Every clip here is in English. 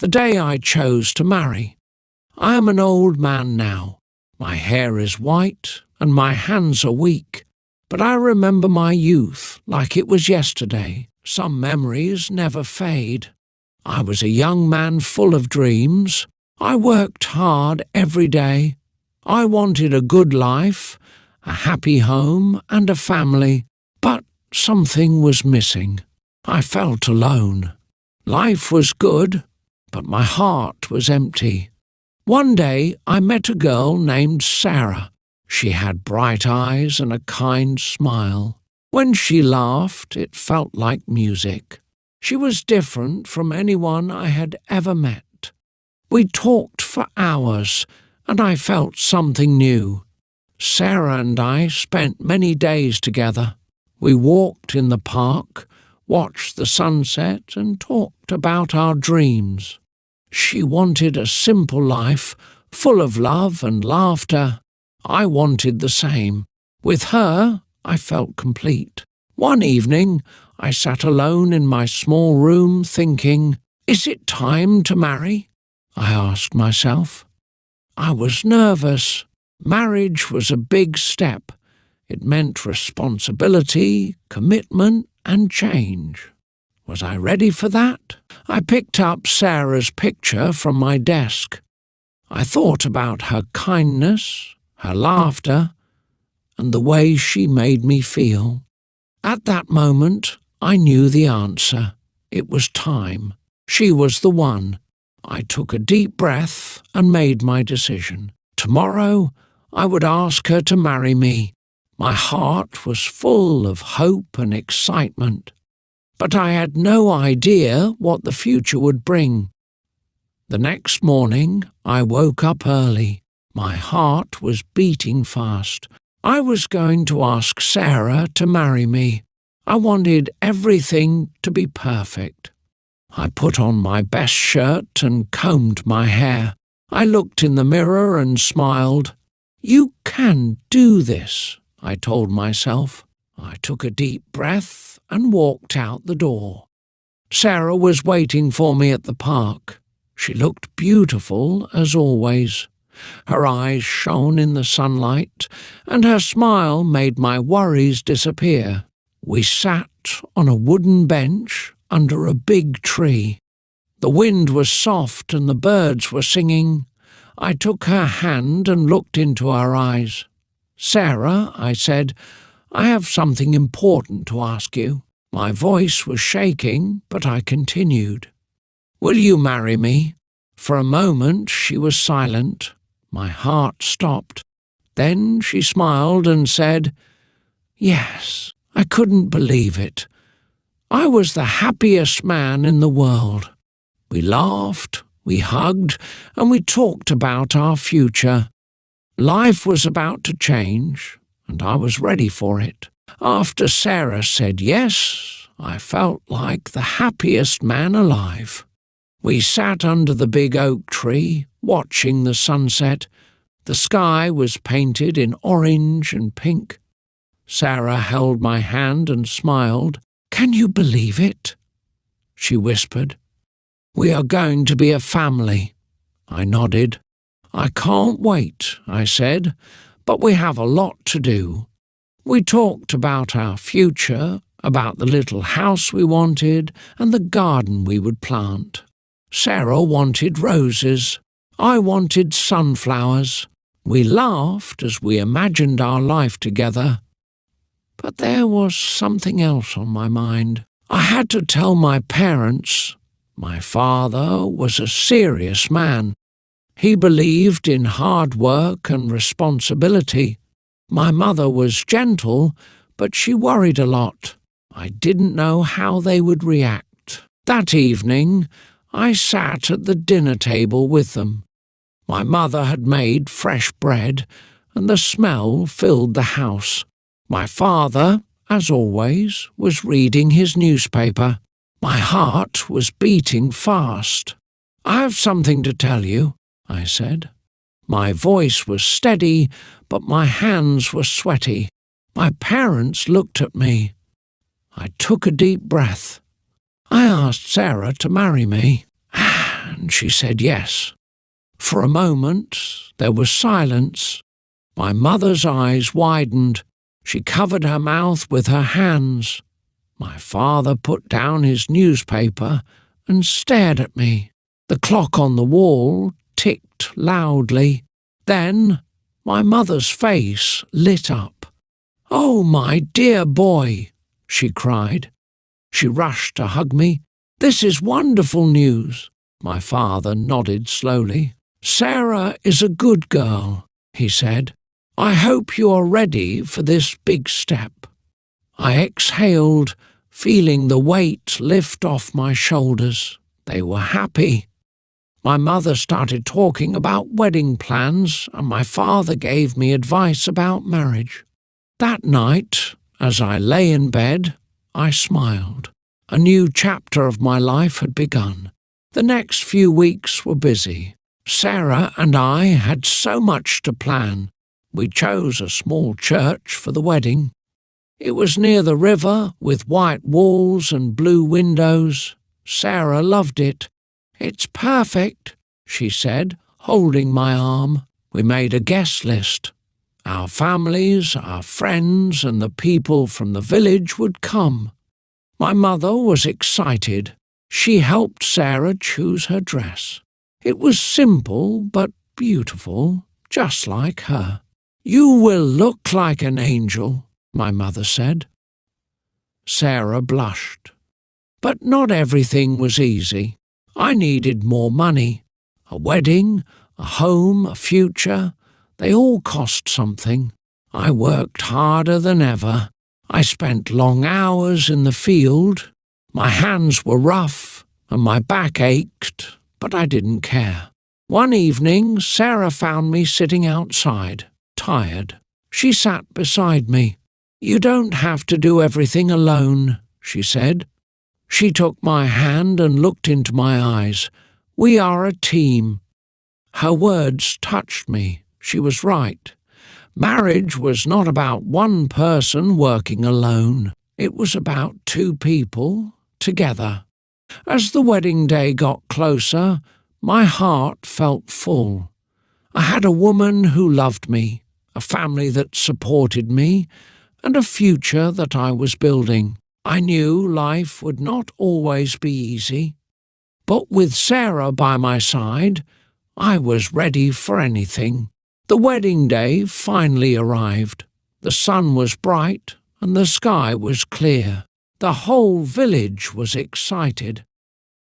The day I chose to marry. I am an old man now. My hair is white and my hands are weak. But I remember my youth like it was yesterday. Some memories never fade. I was a young man full of dreams. I worked hard every day. I wanted a good life, a happy home and a family. But something was missing. I felt alone. Life was good, but my heart was empty. One day I met a girl named Sarah. She had bright eyes and a kind smile. When she laughed, it felt like music. She was different from anyone I had ever met. We talked for hours, and I felt something new. Sarah and I spent many days together. We walked in the park, watched the sunset, and talked about our dreams. She wanted a simple life, full of love and laughter. I wanted the same. With her, I felt complete. One evening, I sat alone in my small room thinking, "Is it time to marry?" I asked myself. I was nervous. Marriage was a big step. It meant responsibility, commitment, and change. Was I ready for that? I picked up Sarah's picture from my desk. I thought about her kindness, her laughter, and the way she made me feel. At that moment, I knew the answer. It was time. She was the one. I took a deep breath and made my decision. Tomorrow, I would ask her to marry me. My heart was full of hope and excitement, but I had no idea what the future would bring. The next morning, I woke up early. My heart was beating fast. I was going to ask Sarah to marry me. I wanted everything to be perfect. I put on my best shirt and combed my hair. I looked in the mirror and smiled. "You can do this," I told myself. I took a deep breath and walked out the door. Sarah was waiting for me at the park. She looked beautiful as always. Her eyes shone in the sunlight, and her smile made my worries disappear. We sat on a wooden bench under a big tree. The wind was soft and the birds were singing. I took her hand and looked into her eyes. "Sarah," I said, "I have something important to ask you." My voice was shaking, but I continued. "Will you marry me?" For a moment she was silent. My heart stopped. Then she smiled and said, "Yes." I couldn't believe it. I was the happiest man in the world. We laughed, we hugged, and we talked about our future. Life was about to change, and I was ready for it. After Sarah said yes, I felt like the happiest man alive. We sat under the big oak tree, watching the sunset. The sky was painted in orange and pink. Sarah held my hand and smiled. "Can you believe it?" she whispered. "We are going to be a family." I nodded. "I can't wait," I said, "but we have a lot to do." We talked about our future, about the little house we wanted and the garden we would plant. Sarah wanted roses. I wanted sunflowers. We laughed as we imagined our life together. But there was something else on my mind. I had to tell my parents. My father was a serious man. He believed in hard work and responsibility. My mother was gentle, but she worried a lot. I didn't know how they would react. That evening, I sat at the dinner table with them. My mother had made fresh bread, and the smell filled the house. My father, as always, was reading his newspaper. My heart was beating fast. "I have something to tell you," I said. My voice was steady, but my hands were sweaty. My parents looked at me. I took a deep breath. "I asked Sarah to marry me, and and she said yes. For a moment there was silence. My mother's eyes widened. She covered her mouth with her hands. My father put down his newspaper and stared at me. The clock on the wall ticked loudly. Then my mother's face lit up. "Oh, my dear boy," she cried. She rushed to hug me. "This is wonderful news." My father nodded slowly. "Sarah is a good girl," he said. "I hope you are ready for this big step." I exhaled, feeling the weight lift off my shoulders. They were happy. My mother started talking about wedding plans, and my father gave me advice about marriage. That night, as I lay in bed, I smiled. A new chapter of my life had begun. The next few weeks were busy. Sarah and I had so much to plan. We chose a small church for the wedding. It was near the river, with white walls and blue windows. Sarah loved it. "It's perfect," she said, holding my arm. We made a guest list. Our families, our friends, and the people from the village would come. My mother was excited. She helped Sarah choose her dress. It was simple but beautiful, just like her. "You will look like an angel," my mother said. Sarah blushed. But not everything was easy. I needed more money. A wedding, a home, a future, they all cost something. I worked harder than ever. I spent long hours in the field. My hands were rough and my back ached, but I didn't care. One evening, Sarah found me sitting outside, tired. She sat beside me. "You don't have to do everything alone," she said. She took my hand and looked into my eyes. "We are a team." Her words touched me. She was right. Marriage was not about one person working alone. It was about two people together. As the wedding day got closer, my heart felt full. I had a woman who loved me, a family that supported me, and a future that I was building. I knew life would not always be easy, but with Sarah by my side, I was ready for anything. The wedding day finally arrived. The sun was bright and the sky was clear. The whole village was excited.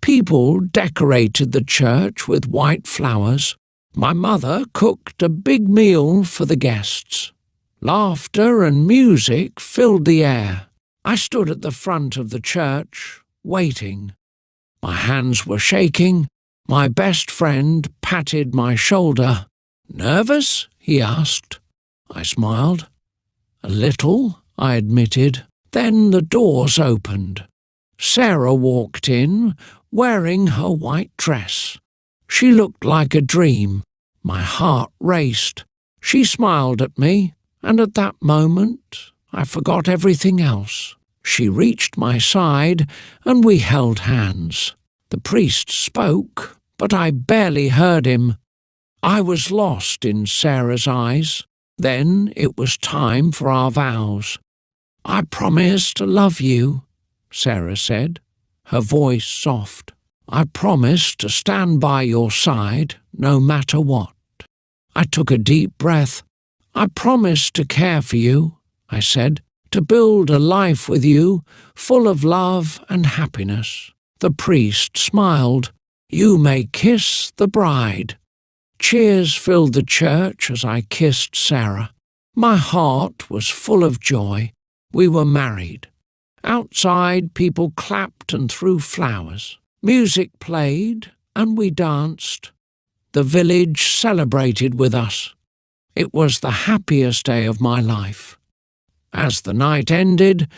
People decorated the church with white flowers. My mother cooked a big meal for the guests. Laughter and music filled the air. I stood at the front of the church, waiting. My hands were shaking. My best friend patted my shoulder. "Nervous?" he asked. I smiled. "A little," I admitted. Then the doors opened. Sarah walked in, wearing her white dress. She looked like a dream. My heart raced. She smiled at me, and at that moment I forgot everything else. She reached my side, and we held hands. The priest spoke, but I barely heard him. I was lost in Sarah's eyes. Then it was time for our vows. "I promise to love you," Sarah said, her voice soft. "I promise to stand by your side no matter what." I took a deep breath. "I promise to care for you," I said, "to build a life with you full of love and happiness." The priest smiled. "You may kiss the bride." Cheers filled the church as I kissed Sarah. My heart was full of joy. We were married. Outside, people clapped and threw flowers. Music played, and we danced. The village celebrated with us. It was the happiest day of my life. As the night ended,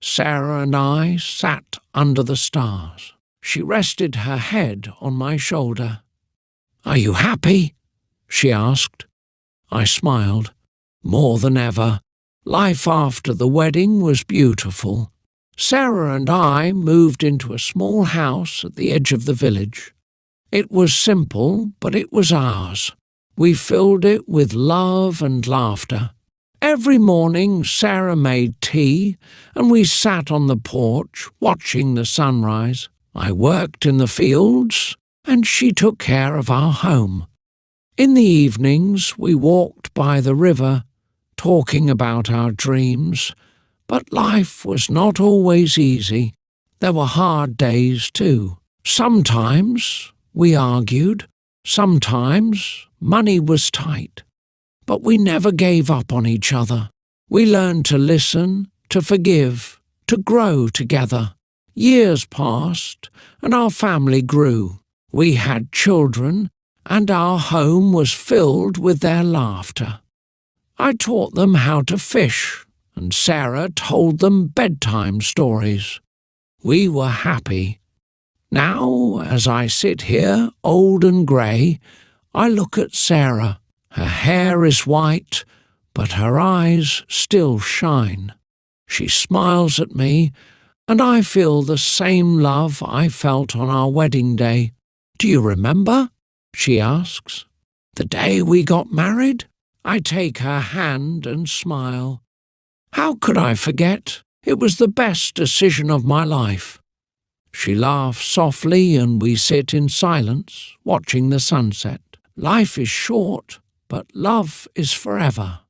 Sarah and I sat under the stars. She rested her head on my shoulder. "Are you happy?" she asked. I smiled. More than ever. Life after the wedding was beautiful. Sarah and I moved into a small house at the edge of the village. It was simple, but it was ours. We filled it with love and laughter. Every morning Sarah made tea, and we sat on the porch watching the sunrise. I worked in the fields, and she took care of our home. In the evenings we walked by the river, talking about our dreams. But life was not always easy. There were hard days too. Sometimes we argued, sometimes money was tight. But we never gave up on each other. We learned to listen, to forgive, to grow together. Years passed, and our family grew. We had children, and our home was filled with their laughter. I taught them how to fish, and Sarah told them bedtime stories. We were happy. Now, as I sit here, old and grey, I look at Sarah. Her hair is white, but her eyes still shine. She smiles at me, and I feel the same love I felt on our wedding day. "Do you remember?" she asks. "The day we got married?" I take her hand and smile. How could I forget? It was the best decision of my life. She laughs softly, and we sit in silence, watching the sunset. Life is short, but love is forever.